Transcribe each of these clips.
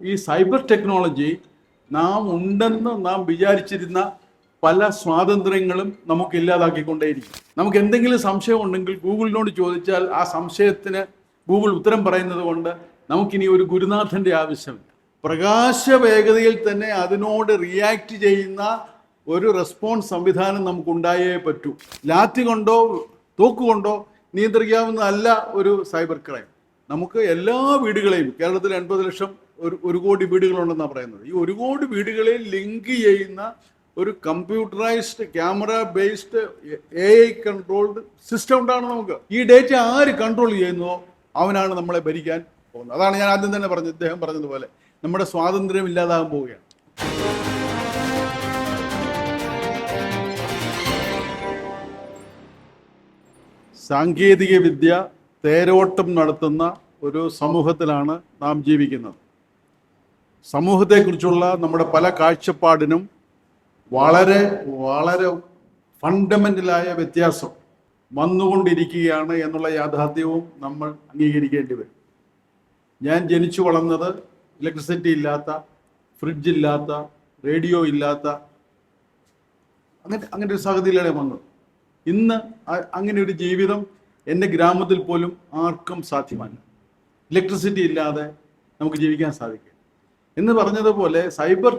ഈ cyber technology നാം ഉണ്ടെന്ന് നാം വിചാരിച്ചിരുന്ന പല സ്വാതന്ത്ര്യങ്ങളും നമുക്ക് ഇല്ലാതാക്കിക്കൊണ്ടേയിരിക്കും. നമുക്ക് എന്തെങ്കിലും സംശയം ഉണ്ടെങ്കിൽ ഗൂഗിളിനോട് ചോദിച്ചാൽ ആ സംശയത്തിന് ഗൂഗിൾ ഉത്തരം പറയുന്നത് കൊണ്ട് നമുക്കിനി ഒരു ഗുരുനാഥൻ്റെ ആവശ്യമില്ല. പ്രകാശ വേഗതയിൽ തന്നെ അതിനോട് റിയാക്ട് ചെയ്യുന്ന ഒരു റെസ്പോൺസ് സംവിധാനം നമുക്കുണ്ടായേ പറ്റൂ. ലാത്തി കൊണ്ടോ തോക്കുകൊണ്ടോ നിയന്ത്രിക്കാവുന്നതല്ല ഒരു സൈബർ ക്രൈം. നമുക്ക് എല്ലാ വീടുകളെയും, കേരളത്തിൽ 80 ലക്ഷം ഒരു കോടി വീടുകളുണ്ടെന്നാണ് പറയുന്നത്, ഈ 1 കോടി വീടുകളെ ലിങ്ക് ചെയ്യുന്ന ഒരു computerised camera based AI controlled system ഉണ്ടാണ് നമുക്ക്. ഈ ഡേറ്റ ആര് കൺട്രോൾ ചെയ്യുന്നോ അവനാണ് നമ്മളെ ഭരിക്കാൻ പോകുന്നത്. അതാണ് ഞാൻ ആദ്യം തന്നെ പറഞ്ഞത്, ഇദ്ദേഹം പറഞ്ഞതുപോലെ നമ്മുടെ സ്വാതന്ത്ര്യം ഇല്ലാതാകാൻ പോവുകയാണ്. സാങ്കേതിക വിദ്യ തേരോട്ടം നടത്തുന്ന ഒരു സമൂഹത്തിലാണ് നാം ജീവിക്കുന്നത്. സമൂഹത്തെക്കുറിച്ചുള്ള നമ്മുടെ പല കാഴ്ചപ്പാടിനും വളരെ വളരെ ഫണ്ടമെൻ്റലായ വ്യത്യാസം വന്നുകൊണ്ടിരിക്കുകയാണ് എന്നുള്ള യാഥാർത്ഥ്യവും നമ്മൾ അംഗീകരിക്കേണ്ടി വരും. ഞാൻ ജനിച്ചു വളർന്നത് ഇലക്ട്രിസിറ്റി ഇല്ലാത്ത, ഫ്രിഡ്ജില്ലാത്ത, റേഡിയോ ഇല്ലാത്ത അങ്ങനെ ഒരു സാഹചര്യത്തിലാണ് വന്നത്. ഇന്ന് അങ്ങനെ ഒരു ജീവിതം എൻ്റെ ഗ്രാമത്തിൽ പോലും ആർക്കും സാധ്യമല്ല. ഇലക്ട്രിസിറ്റി ഇല്ലാതെ നമുക്ക് ജീവിക്കാൻ സാധിക്കും എന്ന് പറഞ്ഞതുപോലെ സൈബർ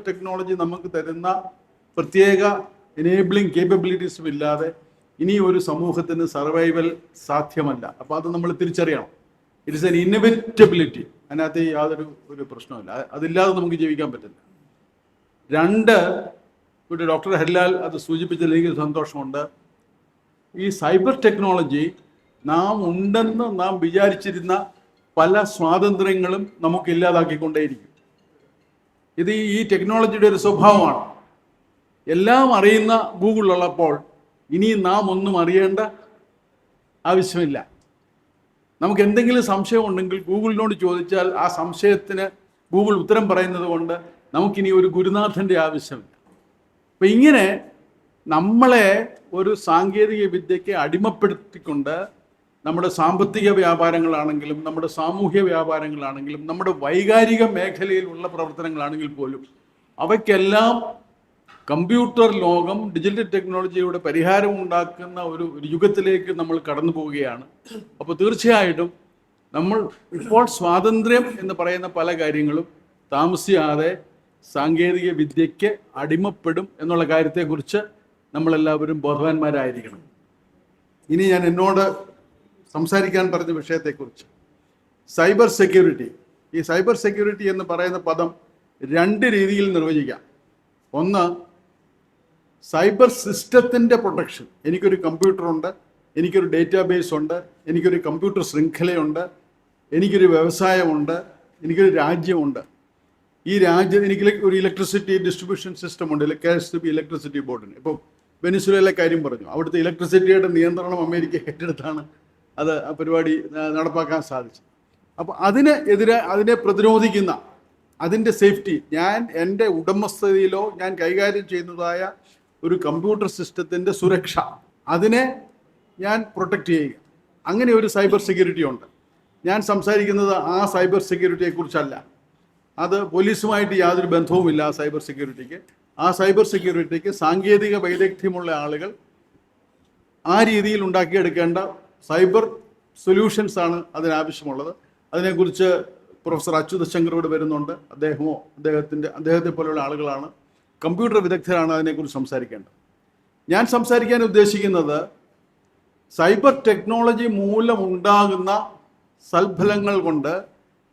ടെക്നോളജി നമുക്ക് തരുന്ന പ്രത്യേക എനേബിളിംഗ് കേപ്പബിലിറ്റീസും ഇല്ലാതെ ഇനി ഒരു സമൂഹത്തിന് സർവൈവൽ സാധ്യമല്ല. അപ്പോൾ അത് നമ്മൾ തിരിച്ചറിയണം. It is an inevitability. അതിനകത്ത് യാതൊരു പ്രശ്നമില്ല. അതില്ലാതെ നമുക്ക് ജീവിക്കാൻ പറ്റില്ല. 2, ഇവിടെ ഡോക്ടർ ഹരിലാൽ അത് സൂചിപ്പിച്ചതിൽ എനിക്ക് സന്തോഷമുണ്ട്. ഈ സൈബർ ടെക്നോളജി നാം ഉണ്ടെന്ന് നാം വിചാരിച്ചിരുന്ന പല സ്വാതന്ത്ര്യങ്ങളും നമുക്ക് ഇല്ലാതാക്കിക്കൊണ്ടേയിരിക്കും. ഇത് ഈ ടെക്നോളജിയുടെ ഒരു സ്വഭാവമാണ്. എല്ലാം അറിയുന്ന ഗൂഗിളുള്ളപ്പോൾ ഇനി നാം ഒന്നും അറിയേണ്ട ആവശ്യമില്ല. നമുക്ക് എന്തെങ്കിലും സംശയം ഉണ്ടെങ്കിൽ ഗൂഗിളിനോട് ചോദിച്ചാൽ ആ സംശയത്തിന് ഗൂഗിൾ ഉത്തരം പറയുന്നത് കൊണ്ട് നമുക്കിനി ഒരു ഗുരുനാഥൻ്റെ ആവശ്യമില്ല. അപ്പം ഇങ്ങനെ നമ്മളെ ഒരു സാങ്കേതിക വിദ്യയ്ക്ക് അടിമപ്പെടുത്തിക്കൊണ്ട് നമ്മുടെ സാമ്പത്തിക വ്യാപാരങ്ങളാണെങ്കിലും നമ്മുടെ സാമൂഹ്യ വ്യാപാരങ്ങളാണെങ്കിലും നമ്മുടെ വൈകാരിക മേഖലയിലുള്ള പ്രവർത്തനങ്ങളാണെങ്കിൽ പോലും അവയ്ക്കെല്ലാം കമ്പ്യൂട്ടർ ലോകം ഡിജിറ്റൽ ടെക്നോളജിയുടെ പരിഹാരം ഉണ്ടാക്കുന്ന ഒരു യുഗത്തിലേക്ക് നമ്മൾ കടന്നു പോവുകയാണ്. അപ്പോൾ തീർച്ചയായിട്ടും നമ്മൾ ഇപ്പോൾ സ്വാതന്ത്ര്യം എന്ന് പറയുന്ന പല കാര്യങ്ങളും താമസിയാതെ സാങ്കേതിക വിദ്യയ്ക്ക് അടിമപ്പെടും എന്നുള്ള കാര്യത്തെക്കുറിച്ച് നമ്മളെല്ലാവരും ബോധവാന്മാരായിരിക്കണം. ഇനി ഞാൻ എന്നോട് സംസാരിക്കാൻ പറഞ്ഞ വിഷയത്തെക്കുറിച്ച്, സൈബർ സെക്യൂരിറ്റി. ഈ സൈബർ സെക്യൂരിറ്റി എന്ന് പറയുന്ന പദം 2 രീതിയിൽ നിർവചിക്കാം. ഒന്ന്, സൈബർ സിസ്റ്റത്തിൻ്റെ പ്രൊട്ടക്ഷൻ. എനിക്കൊരു കമ്പ്യൂട്ടറുണ്ട്, എനിക്കൊരു ഡേറ്റാബേസ് ഉണ്ട്, എനിക്കൊരു കമ്പ്യൂട്ടർ ശൃംഖലയുണ്ട്, എനിക്കൊരു വ്യവസായമുണ്ട്, എനിക്കൊരു രാജ്യമുണ്ട്. ഈ രാജ്യം എനിക്ക് ഒരു ഇലക്ട്രിസിറ്റി ഡിസ്ട്രിബ്യൂഷൻ സിസ്റ്റം ഉണ്ട്, KSB ഇലക്ട്രിസിറ്റി ബോർഡിന്. ഇപ്പോൾ വെനിസ്വേലയിലെ കാര്യം പറഞ്ഞു. അവിടുത്തെ ഇലക്ട്രിസിറ്റിയുടെ നിയന്ത്രണം അമേരിക്ക ഏറ്റെടുത്താണ് അത് ആ പരിപാടി നടപ്പാക്കാൻ സാധിച്ചത്. അപ്പോൾ അതിനെ പ്രതിരോധിക്കുന്ന, അതിൻ്റെ സേഫ്റ്റി, ഞാൻ എൻ്റെ ഉടമസ്ഥതയിലോ ഞാൻ കൈകാര്യം ചെയ്യുന്നതായ ഒരു കമ്പ്യൂട്ടർ സിസ്റ്റത്തിൻ്റെ സുരക്ഷ, അതിനെ ഞാൻ പ്രൊട്ടക്റ്റ് ചെയ്യുക. അങ്ങനെ ഒരു സൈബർ സെക്യൂരിറ്റി ഉണ്ട്. ഞാൻ സംസാരിക്കുന്നത് ആ സൈബർ സെക്യൂരിറ്റിയെക്കുറിച്ചല്ല. അത് പോലീസുമായിട്ട് യാതൊരു ബന്ധവുമില്ല. ആ സൈബർ സെക്യൂരിറ്റിക്ക് സാങ്കേതിക വൈദഗ്ധ്യമുള്ള ആളുകൾ ആ രീതിയിൽ ഉണ്ടാക്കിയെടുക്കേണ്ട സൈബർ സൊല്യൂഷൻസ് ആണ് അതിനാവശ്യമുള്ളത്. അതിനെക്കുറിച്ച് പ്രൊഫസർ അച്യുത ശങ്കർ ഇവിടെ വരുന്നുണ്ട്. അദ്ദേഹത്തെ പോലെയുള്ള ആളുകളാണ്, കമ്പ്യൂട്ടർ വിദഗ്ധരാണ് അതിനെക്കുറിച്ച് സംസാരിക്കേണ്ടത്. ഞാൻ സംസാരിക്കാൻ ഉദ്ദേശിക്കുന്നത് സൈബർ ടെക്നോളജി മൂലമുണ്ടാകുന്ന സൽഫലങ്ങൾ കൊണ്ട്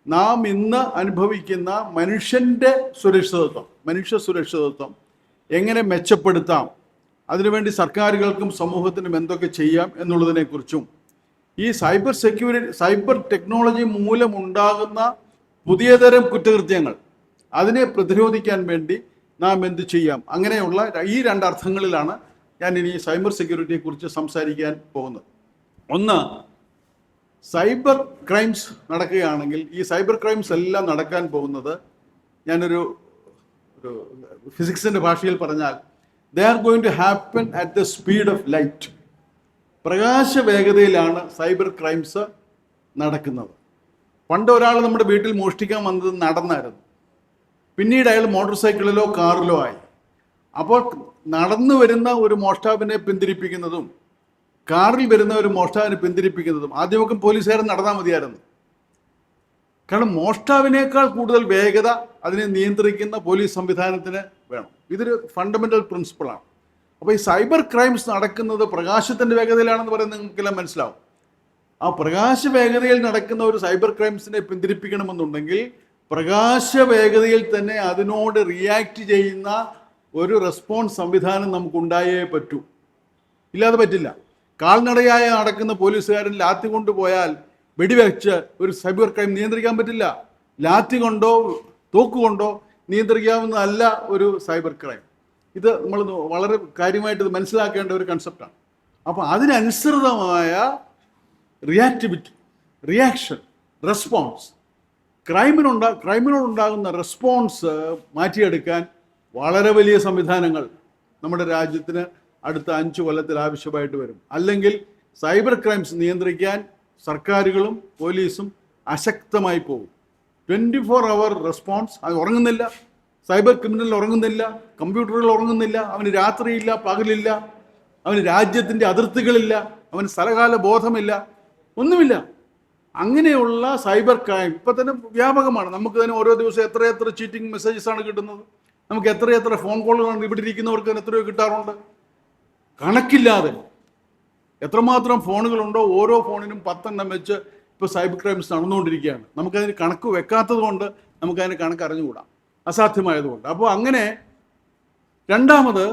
നാം ഇന്ന് അനുഭവിക്കുന്ന മനുഷ്യ സുരക്ഷിതത്വം എങ്ങനെ മെച്ചപ്പെടുത്താം, അതിനുവേണ്ടി സർക്കാരുകൾക്കും സമൂഹത്തിനും എന്തൊക്കെ ചെയ്യാം എന്നുള്ളതിനെക്കുറിച്ചും, ഈ സൈബർ ടെക്നോളജി മൂലമുണ്ടാകുന്ന പുതിയ തരം കുറ്റകൃത്യങ്ങൾ അതിനെ പ്രതിരോധിക്കാൻ വേണ്ടി നാം എന്ത് ചെയ്യാം, അങ്ങനെയുള്ള ഈ 2 അർത്ഥങ്ങളിലാണ് ഞാൻ ഇനി സൈബർ സെക്യൂരിറ്റിയെക്കുറിച്ച് സംസാരിക്കാൻ പോകുന്നത്. ഒന്ന്, സൈബർ ക്രൈംസ് നടക്കുകയാണെങ്കിൽ ഈ സൈബർ ക്രൈംസ് എല്ലാം നടക്കാൻ പോകുന്നത്, ഞാനൊരു ഫിസിക്സിൻ്റെ ഭാഷയിൽ പറഞ്ഞാൽ, they are going to happen at the speed of light. പ്രകാശ വേഗതയിലാണ് സൈബർ ക്രൈംസ് നടക്കുന്നത്. പണ്ട് ഒരാൾ നമ്മുടെ വീട്ടിൽ മോഷ്ടിക്കാൻ വന്നത് നടന്നായിരുന്നു. പിന്നീട് അയാൾ മോട്ടോർ സൈക്കിളിലോ കാറിലോ ആയി. അപ്പോൾ നടന്നു വരുന്ന ഒരു മോഷ്ടാവിനെ പിന്തിരിപ്പിക്കുന്നതും കാറിൽ വരുന്ന ഒരു മോഷ്ടാവിനെ പിന്തിരിപ്പിക്കുന്നതും ആദ്യമൊക്കെ പോലീസുകാരൻ നടന്നാൽ മതിയായിരുന്നു. കാരണം മോഷ്ടാവിനേക്കാൾ കൂടുതൽ വേഗത അതിനെ നിയന്ത്രിക്കുന്ന പോലീസ് സംവിധാനത്തിന് വേണം. ഇതൊരു ഫണ്ടമെന്റൽ പ്രിൻസിപ്പിളാണ്. അപ്പോൾ ഈ സൈബർ ക്രൈംസ് നടക്കുന്നത് പ്രകാശത്തിൻ്റെ വേഗതയിലാണെന്ന് പറയുന്നത് നിങ്ങൾക്കെല്ലാം മനസ്സിലാവും. ആ പ്രകാശ വേഗതയിൽ നടക്കുന്ന ഒരു സൈബർ ക്രൈംസിനെ പിന്തിരിപ്പിക്കണമെന്നുണ്ടെങ്കിൽ പ്രകാശ വേഗതയിൽ തന്നെ അതിനോട് റിയാക്ട് ചെയ്യുന്ന ഒരു റെസ്പോൺസ് സംവിധാനം നമുക്കുണ്ടായേ പറ്റൂ. ഇല്ലാതെ പറ്റില്ല. കാൽനടയായ നടക്കുന്ന പോലീസുകാരൻ ലാത്തി കൊണ്ടുപോയാൽ വെടിവെച്ച് ഒരു സൈബർ ക്രൈം നിയന്ത്രിക്കാൻ പറ്റില്ല. ലാത്തി കൊണ്ടോ തോക്കുകൊണ്ടോ നിയന്ത്രിക്കാവുന്നതല്ല ഒരു സൈബർ ക്രൈം. ഇത് നമ്മൾ വളരെ കാര്യമായിട്ട് ഇത് മനസ്സിലാക്കേണ്ട ഒരു കൺസെപ്റ്റാണ്. അപ്പോൾ അതിനനുസൃതമായ റിയാക്ടിവിറ്റി, റിയാക്ഷൻ, റെസ്പോൺസ്, ക്രൈമിനോടുണ്ടാകുന്ന റെസ്പോൺസ് മാറ്റിയെടുക്കാൻ വളരെ വലിയ സംവിധാനങ്ങൾ നമ്മുടെ രാജ്യത്തിന് അടുത്ത 5 കൊല്ലത്തിൽ ആവശ്യമായിട്ട് വരും. അല്ലെങ്കിൽ സൈബർ ക്രൈംസ് നിയന്ത്രിക്കാൻ സർക്കാരുകളും പോലീസും അശക്തമായി പോകും. 24 hour റെസ്പോൺസ്. അത് ഉറങ്ങുന്നില്ല. Cyber criminal ഉറങ്ങുന്നില്ല. കമ്പ്യൂട്ടറുകൾ ഉറങ്ങുന്നില്ല. അവന് രാത്രിയില്ല, പകലില്ല. അവന് രാജ്യത്തിൻ്റെ അതിർത്തികളില്ല. അവന് സ്ഥലകാല ബോധമില്ല. ഒന്നുമില്ല. അങ്ങനെയുള്ള സൈബർ ക്രൈം ഇപ്പം തന്നെ വ്യാപകമാണ്. നമുക്ക് തന്നെ ഓരോ ദിവസം എത്രയെത്ര ചീറ്റിംഗ് മെസ്സേജസ് ആണ് കിട്ടുന്നത്. നമുക്ക് എത്രയെത്ര ഫോൺ കോളുകളാണ് ഇവിടെ ഇരിക്കുന്നവർക്ക് എത്രയോ കിട്ടാറുണ്ട്. കണക്കില്ലാതെ എത്രമാത്രം ഫോണുകളുണ്ടോ ഓരോ ഫോണിനും 10 എണ്ണം വെച്ച് ഇപ്പോൾ സൈബർ ക്രൈംസ് നടന്നുകൊണ്ടിരിക്കുകയാണ്. നമുക്കതിന് കണക്ക് വെക്കാത്തത് കൊണ്ട് നമുക്കതിന് കണക്ക് അറിഞ്ഞുകൂടാം, അസാധ്യമായതുകൊണ്ട്. അപ്പോൾ അങ്ങനെ രണ്ടാമത്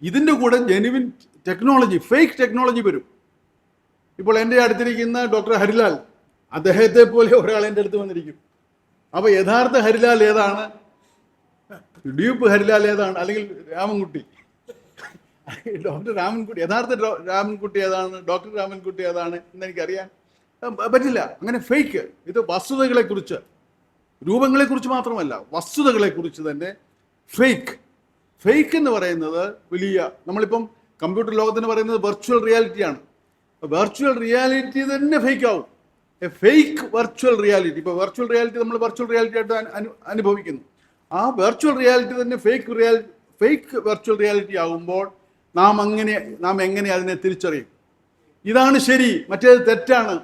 ഇതിൻ്റെ കൂടെ ജെനുവിൻ ടെക്നോളജി, ഫേക്ക് ടെക്നോളജി വരും. ഇപ്പോൾ എൻ്റെ അടുത്തിരിക്കുന്ന ഡോക്ടർ ഹരിലാൽ, അദ്ദേഹത്തെ പോലെ ഒരാൾ എൻ്റെ അടുത്ത് വന്നിരിക്കും. അപ്പോൾ യഥാർത്ഥ ഹരിലാൽ ഏതാണ്, ഡ്യൂപ്പ് ഹരിലാൽ ഏതാണ്, അല്ലെങ്കിൽ രാമൻകുട്ടി, ഡോക്ടർ രാമൻകുട്ടി, യഥാർത്ഥ രാമൻകുട്ടി ഏതാണ്, ഡോക്ടർ രാമൻകുട്ടി ഏതാണ് എന്നെനിക്കറിയാൻ പറ്റില്ല. അങ്ങനെ ഫേക്ക്. ഇത് വസ്തുതകളെക്കുറിച്ച്, രൂപങ്ങളെക്കുറിച്ച് മാത്രമല്ല, വസ്തുതകളെക്കുറിച്ച് തന്നെ ഫേക്ക്. ഫേക്ക് എന്ന് പറയുന്നത് വലിയ, നമ്മളിപ്പം കമ്പ്യൂട്ടർ ലോകത്തിന് പറയുന്നത് വെർച്വൽ റിയാലിറ്റിയാണ്. വെർച്വൽ റിയാലിറ്റി തന്നെ ഫേക്ക് ആവും. Fake virtual reality. ഇപ്പോൾ വെർച്വൽ റിയാലിറ്റി നമ്മൾ വെർച്വൽ റിയാലിറ്റി ആയിട്ട് അനുഭവിക്കുന്നു. ആ വെർച്വൽ റിയാലിറ്റി തന്നെ ഫേക്ക് വെർച്വൽ റിയാലിറ്റി ആകുമ്പോൾ നാം എങ്ങനെ അതിനെ തിരിച്ചറിയും? ഇതാണ് ശരി, മറ്റേത് തെറ്റാണ്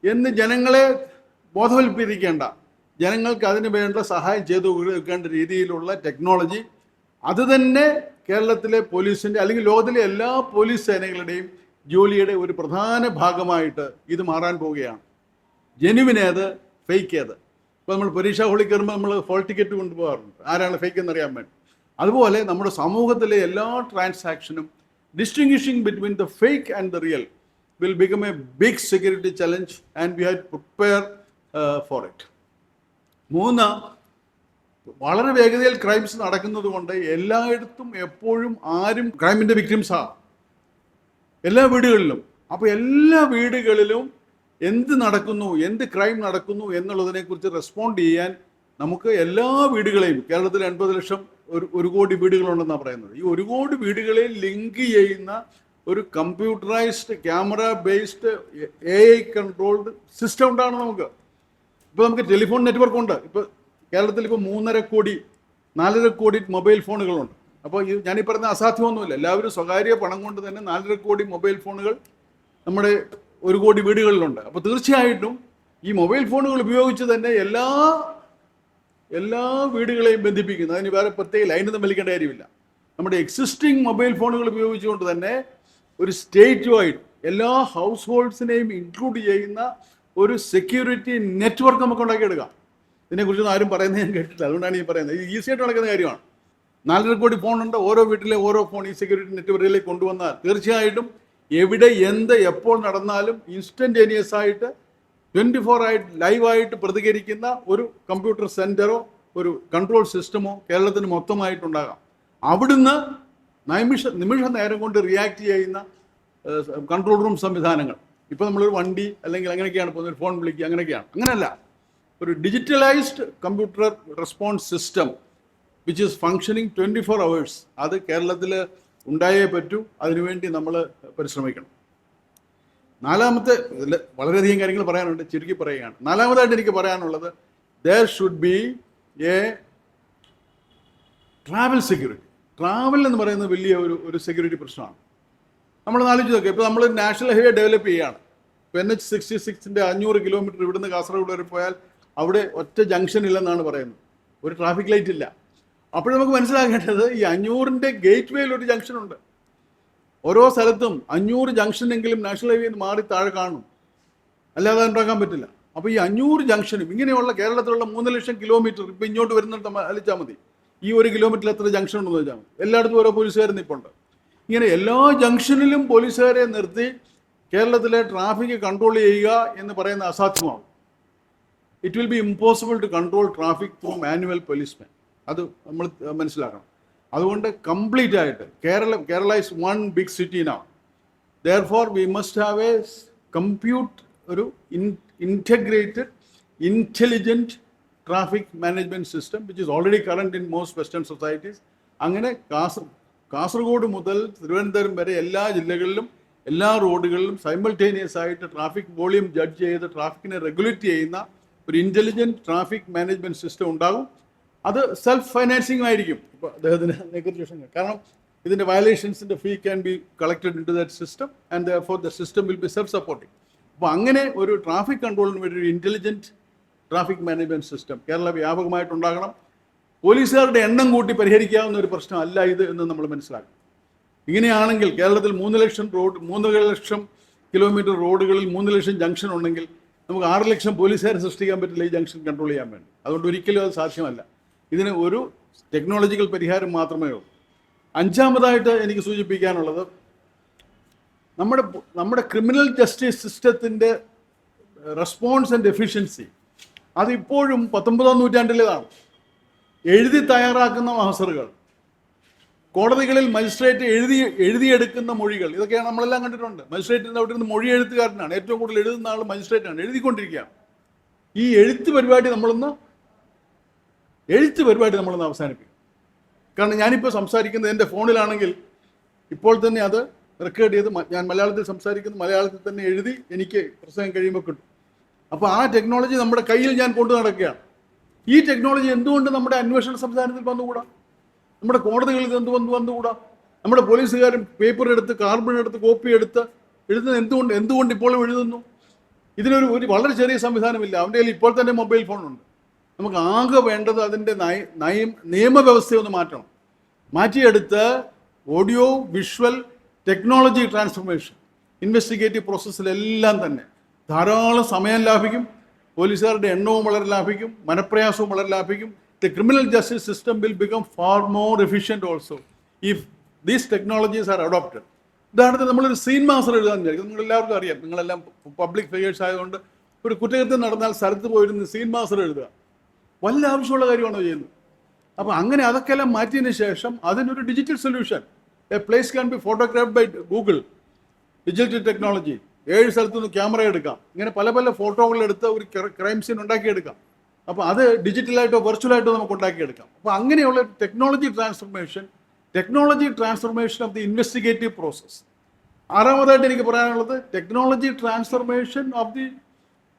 എന്ന് ജനങ്ങളെ ബോധവൽപ്പിക്കേണ്ട, ജനങ്ങൾക്ക് അതിന് വേണ്ട സഹായം ചെയ്തു കൊടുക്കേണ്ട രീതിയിലുള്ള ടെക്നോളജി, അത് തന്നെ കേരളത്തിലെ പോലീസിൻ്റെ അല്ലെങ്കിൽ ലോകത്തിലെ എല്ലാ പോലീസ് സേനകളുടെയും ജോലിയുടെ ഒരു പ്രധാന ഭാഗമായിട്ട് ഇത് മാറാൻ പോവുകയാണ്. ജെനുവിൻ ഏത്, ഫേക്ക് ഏത്. ഇപ്പോൾ നമ്മൾ പരീക്ഷാ ഹോളിൽ കയറുമ്പോൾ നമ്മൾ ഹോൾ ടിക്കറ്റ് കൊണ്ടുപോകാറുണ്ട്, ആരാണ് ഫേക്ക് എന്നറിയാൻ വേണ്ടി. അതുപോലെ നമ്മുടെ സമൂഹത്തിലെ എല്ലാ ട്രാൻസാക്ഷനും distinguishing between the fake and the real will become a big security challenge and we have to prepare for it. 3, വളരെ വേഗതയിൽ ക്രൈംസ് നടക്കുന്നത് കൊണ്ട് എല്ലായിടത്തും എപ്പോഴും ആരും ക്രൈമിൻ്റെ വിക്ടിംസാണ്, എല്ലാ വീടുകളിലും. അപ്പോൾ എല്ലാ വീടുകളിലും എന്ത് നടക്കുന്നു, എന്ത് ക്രൈം നടക്കുന്നു എന്നുള്ളതിനെക്കുറിച്ച് റെസ്പോണ്ട് ചെയ്യാൻ നമുക്ക് എല്ലാ വീടുകളെയും, കേരളത്തിൽ 80 ലക്ഷം 1 കോടി വീടുകളുണ്ടെന്നാണ് പറയുന്നത്, ഈ 1 കോടി വീടുകളെ ലിങ്ക് ചെയ്യുന്ന ഒരു computerised camera based AI controlled system ഉണ്ടാണ് നമുക്ക്. ഇപ്പോൾ നമുക്ക് ടെലിഫോൺ നെറ്റ്വർക്ക് ഉണ്ട്. ഇപ്പോൾ കേരളത്തിൽ ഇപ്പോൾ 3.5 കോടി 4.5 കോടി മൊബൈൽ ഫോണുകളുണ്ട്. അപ്പോൾ ഞാനീ പറയുന്ന അസാധ്യമൊന്നുമില്ല. എല്ലാവരും സ്വകാര്യ പണം കൊണ്ട് തന്നെ 4.5 കോടി മൊബൈൽ ഫോണുകൾ നമ്മുടെ 1 കോടി വീടുകളിലുണ്ട്. അപ്പോൾ തീർച്ചയായിട്ടും ഈ മൊബൈൽ ഫോണുകൾ ഉപയോഗിച്ച് തന്നെ എല്ലാ വീടുകളെയും ബന്ധിപ്പിക്കുന്നു. അതിന് വേറെ പ്രത്യേക ലൈനൊന്നും വലിക്കേണ്ട കാര്യമില്ല. നമ്മുടെ എക്സിസ്റ്റിംഗ് മൊബൈൽ ഫോണുകൾ ഉപയോഗിച്ചുകൊണ്ട് തന്നെ ഒരു സ്റ്റേറ്റ് വൈഡ് എല്ലാ ഹൗസ് ഹോൾഡ്സിനെയും ഇൻക്ലൂഡ് ചെയ്യുന്ന ഒരു സെക്യൂരിറ്റി നെറ്റ്വർക്ക് നമുക്ക് ഉണ്ടാക്കിയെടുക്കാം. ഇതിനെക്കുറിച്ചൊന്നും ആരും പറയുന്നത് ഞാൻ കേട്ടില്ല, അതുകൊണ്ടാണ് ഈ പറയുന്നത്. ഇത് ഈസി ആയിട്ട് നടക്കുന്ന കാര്യമാണ്. 4.5 കോടി ഫോണുണ്ട്. ഓരോ വീട്ടിലെ ഓരോ ഫോൺ ഈ സെക്യൂരിറ്റി നെറ്റ്വർക്കിലേക്ക് കൊണ്ടുവന്നാൽ തീർച്ചയായിട്ടും എവിടെ എന്ത് എപ്പോൾ നടന്നാലും ഇൻസ്റ്റന്റേനിയസ് ആയിട്ട് 24 ആയിട്ട് ലൈവായിട്ട് പ്രതികരിക്കുന്ന ഒരു കമ്പ്യൂട്ടർ സെന്ററോ ഒരു കൺട്രോൾ സിസ്റ്റമോ കേരളത്തിന് മൊത്തമായിട്ടുണ്ടാകാം. അവിടുന്ന് നിമിഷ നേരം കൊണ്ട് റിയാക്ട് ചെയ്യുന്ന കൺട്രോൾ റൂം സംവിധാനങ്ങൾ. ഇപ്പോൾ നമ്മളൊരു വണ്ടി അല്ലെങ്കിൽ അങ്ങനെയൊക്കെയാണ് പോകുന്നത്, ഒരു ഫോൺ വിളിക്കുക, അങ്ങനെയൊക്കെയാണ്. അങ്ങനെയല്ല, ഒരു digitalised computer response system which is functioning 24 hours. അത് കേരളത്തിൽ ഉണ്ടായേ പറ്റൂ. അതിനുവേണ്ടി നമ്മൾ പരിശ്രമിക്കണം. നാലാമത്തെ ഇതിൽ വളരെയധികം കാര്യങ്ങൾ പറയാനുണ്ട്, ചുരുക്കി പറയുകയാണ്. നാലാമതായിട്ട് എനിക്ക് പറയാനുള്ളത്, there should be a travel security. Travel എന്ന് പറയുന്നത് വലിയ ഒരു സെക്യൂരിറ്റി പ്രശ്നമാണ്. നമ്മൾ ആലോചിച്ച് നോക്കുക, ഇപ്പോൾ നമ്മൾ നാഷണൽ ഹൈവേ ഡെവലപ്പ് ചെയ്യുകയാണ്. ഇപ്പോൾ NH-66 500 കിലോമീറ്റർ ഇവിടുന്ന് കാസർഗോഡ് വരെ പോയാൽ അവിടെ ഒറ്റ ജംഗ്ഷൻ ഇല്ലെന്നാണ് പറയുന്നത്, ഒരു ട്രാഫിക് ലൈറ്റ് ഇല്ല. അപ്പോൾ നമുക്ക് മനസ്സിലാക്കേണ്ടത് ഈ 500 ഗേറ്റ് വേയിൽ ഒരു ജംഗ്ഷൻ ഉണ്ട്. ഓരോ സ്ഥലത്തും 500 ജംഗ്ഷനെങ്കിലും നാഷണൽ ഹൈവേയിൽ നിന്ന് മാറി താഴെ കാണും, അല്ലാതെ ഉണ്ടാക്കാൻ പറ്റില്ല. അപ്പോൾ ഈ 500 ജംഗ്ഷനും ഇങ്ങനെയുള്ള കേരളത്തിലുള്ള 3 ലക്ഷം കിലോമീറ്റർ ഇപ്പോൾ ഇങ്ങോട്ട് വരുന്നിടത്ത് അലിച്ചാൽ മതി, ഈ 1 കിലോമീറ്ററിൽ എത്ര ജംഗ്ഷൻ ഉണ്ടെന്ന് വെച്ചാൽ മതി. എല്ലായിടത്തും ഓരോ പോലീസുകാർ നിൽപ്പുണ്ട്. ഇങ്ങനെ എല്ലാ ജംഗ്ഷനിലും പോലീസുകാരെ നിർത്തി കേരളത്തിലെ ട്രാഫിക് കൺട്രോൾ ചെയ്യുക എന്ന് പറയുന്ന അസാധ്യമാവും. It will be impossible to control traffic through manual policeman. അത് നമ്മൾ മനസ്സിലാക്കണം. അതുകൊണ്ട് കംപ്ലീറ്റ് ആയിട്ട് Kerala is one big city now. Therefore we must have a ഒരു integrated intelligent traffic management system which is already current in most western societies. അങ്ങനെ കാസർഗോഡ് മുതൽ തിരുവനന്തപുരം വരെ എല്ലാ ജില്ലകളിലും എല്ലാ റോഡുകളിലും സൈമൾട്ടേനിയസ് ആയിട്ട് ട്രാഫിക് വോളിയം ജഡ്ജ് ചെയ്ത് ട്രാഫിക്കിനെ റെഗുലേറ്റ് ചെയ്യുന്ന ഒരു ഇൻ്റലിജൻറ്റ് ട്രാഫിക് മാനേജ്മെൻറ്റ് സിസ്റ്റം ഉണ്ടാകും. അത് സെൽഫ് ഫൈനാൻസിങ് ആയിരിക്കും. ഇപ്പോൾ അദ്ദേഹത്തിന് നെഗോഷിയേഷൻ, കാരണം ഇതിൻ്റെ വയലേഷൻസിൻ്റെ fee can be collected into that system and for the system will be self supporting. അപ്പോൾ അങ്ങനെ ഒരു ട്രാഫിക് കൺട്രോളിന് വേണ്ടി ഒരു intelligent traffic management system Kerala വ്യാപകമായിട്ടുണ്ടാകണം. പോലീസുകാരുടെ എണ്ണം കൂട്ടി പരിഹരിക്കാവുന്ന ഒരു പ്രശ്നമല്ല ഇത് എന്ന് നമ്മൾ മനസ്സിലാക്കണം. ഇങ്ങനെയാണെങ്കിൽ കേരളത്തിൽ 3 ലക്ഷം കിലോമീറ്റർ റോഡുകളിൽ 3 ലക്ഷം ജംഗ്ഷൻ ഉണ്ടെങ്കിൽ നമുക്ക് 6 ലക്ഷം പോലീസുകാരെ സൃഷ്ടിക്കാൻ പറ്റില്ല ഈ ജംഗ്ഷൻ കൺട്രോൾ ചെയ്യാൻ വേണ്ടി. അതുകൊണ്ട് ഒരിക്കലും അത് സാധ്യമല്ല. ഇതിന് ഒരു ടെക്നോളജിക്കൽ പരിഹാരം മാത്രമേ ഉള്ളൂ. അഞ്ചാമതായിട്ട് എനിക്ക് സൂചിപ്പിക്കാനുള്ളത്, നമ്മുടെ ക്രിമിനൽ ജസ്റ്റിസ് സിസ്റ്റത്തിൻ്റെ റെസ്പോൺസ് ആൻഡ് എഫിഷ്യൻസി അതിപ്പോഴും 19-ാം നൂറ്റാണ്ടിലേതാണ്. എഴുതി തയ്യാറാക്കുന്ന മഹസറുകൾ, കോടതികളിൽ മജിസ്ട്രേറ്റ് എഴുതിയെടുക്കുന്ന മൊഴികൾ, ഇതൊക്കെയാണ് നമ്മളെല്ലാം കണ്ടിട്ടുണ്ട്. മജിസ്ട്രേറ്റിൻ്റെ അവിടെ നിന്ന് മൊഴി എഴുത്തുകാരനാണ്, ഏറ്റവും കൂടുതൽ എഴുതുന്ന ആൾ മജിസ്ട്രേറ്റാണ്, എഴുതിക്കൊണ്ടിരിക്കുകയാണ്. ഈ എഴുത്ത് പരിപാടി നമ്മളൊന്ന് അവസാനിപ്പിക്കും. കാരണം ഞാനിപ്പോൾ സംസാരിക്കുന്നത് എൻ്റെ ഫോണിലാണെങ്കിൽ ഇപ്പോൾ തന്നെ അത് റെക്കോർഡ് ചെയ്ത് ഞാൻ മലയാളത്തിൽ സംസാരിക്കുന്നത് മലയാളത്തിൽ തന്നെ എഴുതി എനിക്ക് പ്രസംഗം കഴിയുമ്പോൾ കിട്ടും. അപ്പോൾ ആ ടെക്നോളജി നമ്മുടെ കയ്യിൽ ഞാൻ കൊണ്ടു നടക്കുകയാണ്. ഈ ടെക്നോളജി എന്തുകൊണ്ട് നമ്മുടെ അന്വേഷണ സംവിധാനത്തിൽ വന്നുകൂടാ? നമ്മുടെ കോടതികളിൽ വന്നുകൂടാ? നമ്മുടെ പോലീസുകാരും പേപ്പർ എടുത്ത് കാർബൺ എടുത്ത് കോപ്പി എടുത്ത് എഴുതുന്നത് എന്തുകൊണ്ട് ഇപ്പോഴും എഴുതുന്നു? ഇതിനൊരു വളരെ ചെറിയ സംവിധാനമില്ല. അവൻ്റെ കയ്യിൽ ഇപ്പോൾ തന്നെ മൊബൈൽ ഫോണുണ്ട്. നമുക്ക് ആകെ വേണ്ടത് അതിൻ്റെ നിയമവ്യവസ്ഥയൊന്ന് മാറ്റണം. മാറ്റിയെടുത്ത് audio visual technology transformation investigative പ്രോസസ്സിലെല്ലാം തന്നെ ധാരാളം സമയം ലാഭിക്കും, പോലീസുകാരുടെ എണ്ണവും വളരെ ലാഭിക്കും, മനപ്രയാസവും വളരെ ലാഭിക്കും. The criminal justice system will become far more efficient also if these technologies are adopted. ഉദാഹരണത്തിന് നമ്മളൊരു സീൻ മാസ്റ്റർ എഴുതാൻ വിചാരിക്കും. നിങ്ങളെല്ലാവർക്കും അറിയാം, നിങ്ങളെല്ലാം പബ്ലിക് ഫിഗേഴ്സ് ആയതുകൊണ്ട് ഒരു കുറ്റകൃത്യം നടന്നാൽ സ്ഥലത്ത് പോയിരുന്ന് സീൻ മാസ്റ്റർ എഴുതുക വല്ല ആവശ്യമുള്ള കാര്യമാണോ ചെയ്യുന്നത്? അപ്പോൾ അങ്ങനെ അതൊക്കെല്ലാം മാറ്റിയതിന് ശേഷം അതിനൊരു digital solution, a place can be photographed by Google, digital technology, 7 സ്ഥലത്തുനിന്ന് ക്യാമറ എടുക്കാം, ഇങ്ങനെ പല ഫോട്ടോകളെടുത്ത് ഒരു ക്രൈം സീൻ ഉണ്ടാക്കിയെടുക്കാം. അപ്പോൾ അത് ഡിജിറ്റലായിട്ടോ വെർച്വലായിട്ടോ നമുക്ക് ഉണ്ടാക്കിയെടുക്കാം. അപ്പോൾ അങ്ങനെയുള്ള technology transformation of the investigative process. ആറാമതായിട്ട് എനിക്ക് പറയാനുള്ളത് technology transformation of the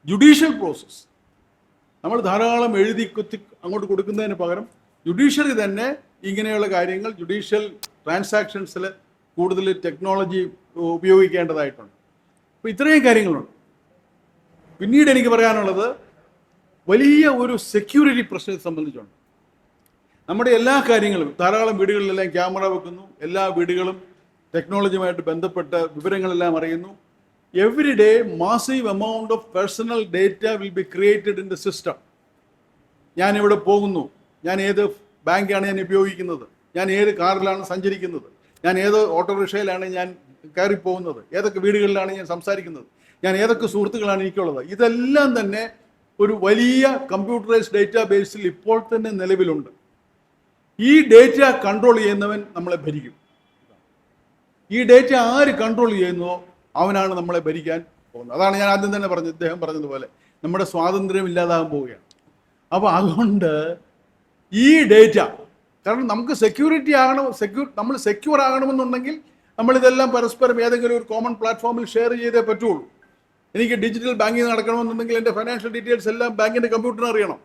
judicial process. നമ്മൾ ധാരാളം എഴുതി കുത്തി അങ്ങോട്ട് കൊടുക്കുന്നതിന് പകരം ജുഡീഷ്യറി തന്നെ ഇങ്ങനെയുള്ള കാര്യങ്ങൾ ജുഡീഷ്യൽ ട്രാൻസാക്ഷൻസിൽ കൂടുതൽ ടെക്നോളജി ഉപയോഗിക്കേണ്ടതായിട്ടുണ്ട്. അപ്പോൾ ഇത്രയും കാര്യങ്ങളുണ്ട്. പിന്നീട് എനിക്ക് പറയാനുള്ളത് വലിയ ഒരു സെക്യൂരിറ്റി പ്രശ്നത്തെ സംബന്ധിച്ചുണ്ട്. നമ്മുടെ എല്ലാ കാര്യങ്ങളും ധാരാളം വീടുകളിലെല്ലാം ക്യാമറ വെക്കുന്നു, എല്ലാ വീടുകളും ടെക്നോളജിയുമായിട്ട് ബന്ധപ്പെട്ട വിവരങ്ങളെല്ലാം അറിയുന്നു. Every day massive amount of personal data will be created in the system. ഞാൻ എവിടെ പോകുന്നു, ഞാൻ ഏത് ബാങ്കാണ് ഞാൻ ഉപയോഗിക്കുന്നത്, ഞാൻ ഏത് കാറിലാണ് സഞ്ചരിക്കുന്നത്, ഞാൻ ഏത് ഓട്ടോറിക്ഷയിലാണ് ഞാൻ കയറിപ്പോകുന്നത്, ഏതൊക്കെ വീടുകളിലാണ് ഞാൻ സംസാരിക്കുന്നത്, ഞാൻ ഏതൊക്കെ സുഹൃത്തുക്കളാണ് എനിക്കുള്ളത്, ഇതെല്ലാം തന്നെ ഒരു വലിയ കമ്പ്യൂട്ടറൈസ്ഡ് ഡേറ്റാ ബേസിൽ ഇപ്പോൾ തന്നെ നിലവിലുണ്ട്. ഈ ഡേറ്റ കൺട്രോൾ ചെയ്യുന്നവൻ നമ്മളെ ഭരിക്കും. ഈ ഡേറ്റ ആര് കൺട്രോൾ ചെയ്യുന്നോ അവനാണ് നമ്മളെ ഭരിക്കാൻ പോകുന്നത്. അതാണ് ഞാൻ ആദ്യം തന്നെ ഇദ്ദേഹം പറഞ്ഞതുപോലെ നമ്മുടെ സ്വാതന്ത്ര്യം ഇല്ലാതാകാൻ പോവുകയാണ്. അപ്പോൾ അതുകൊണ്ട് ഈ ഡേറ്റ, കാരണം നമുക്ക് സെക്യൂരിറ്റി ആകണം, നമ്മൾ സെക്യൂർ ആകണമെന്നുണ്ടെങ്കിൽ നമ്മളിതെല്ലാം പരസ്പരം ഏതെങ്കിലും ഒരു കോമൺ പ്ലാറ്റ്ഫോമിൽ ഷെയർ ചെയ്തേ പറ്റുള്ളൂ. എനിക്ക് ഡിജിറ്റൽ ബാങ്കിങ് നടക്കണമെന്നുണ്ടെങ്കിൽ എൻ്റെ ഫൈനാൻഷ്യൽ ഡീറ്റെയിൽസ് എല്ലാം ബാങ്കിൻ്റെ കമ്പ്യൂട്ടറിന് അറിയണം.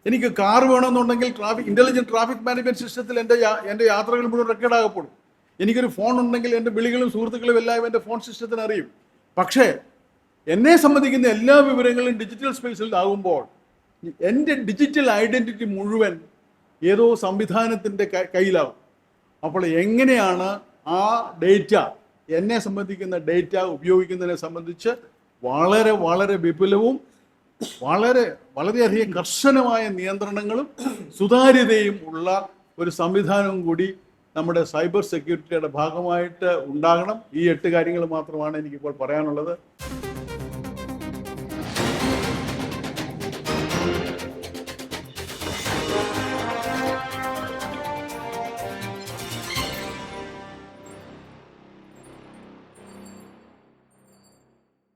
എനിക്ക് കാർ വേണമെന്നുണ്ടെങ്കിൽ ഇൻ്റലിജൻറ്റ് ട്രാഫിക് മാനേജ്മെൻറ്റ് സിസ്റ്റത്തിൽ എൻ്റെ യാത്രകൾ മുഴുവൻ റെക്കോർഡാകപ്പെടും. എനിക്കൊരു ഫോൺ ഉണ്ടെങ്കിൽ എൻ്റെ വിളികളും സുഹൃത്തുക്കളും എല്ലാം എൻ്റെ ഫോൺ സിസ്റ്റത്തിന് അറിയും. പക്ഷേ എന്നെ സംബന്ധിക്കുന്ന എല്ലാ വിവരങ്ങളും ഡിജിറ്റൽ സ്പേസിൽ ആകുമ്പോൾ എൻ്റെ ഡിജിറ്റൽ ഐഡൻറ്റിറ്റി മുഴുവൻ ഏതോ സംവിധാനത്തിൻ്റെ കയ്യിലാവും. അപ്പോൾ എങ്ങനെയാണ് ആ ഡേറ്റ, എന്നെ സംബന്ധിക്കുന്ന ഡേറ്റ ഉപയോഗിക്കുന്നതിനെ സംബന്ധിച്ച് വളരെ വളരെ വിപുലവും വളരെയധികം കർശനമായ നിയന്ത്രണങ്ങളും സുതാര്യതയും ഉള്ള ഒരു സംവിധാനവും കൂടി നമ്മുടെ സൈബർ സെക്യൂരിറ്റിയുടെ ഭാഗമായിട്ട് ഉണ്ടാകണം. ഈ 8 കാര്യങ്ങൾ മാത്രമാണ് എനിക്കിപ്പോൾ പറയാനുള്ളത്.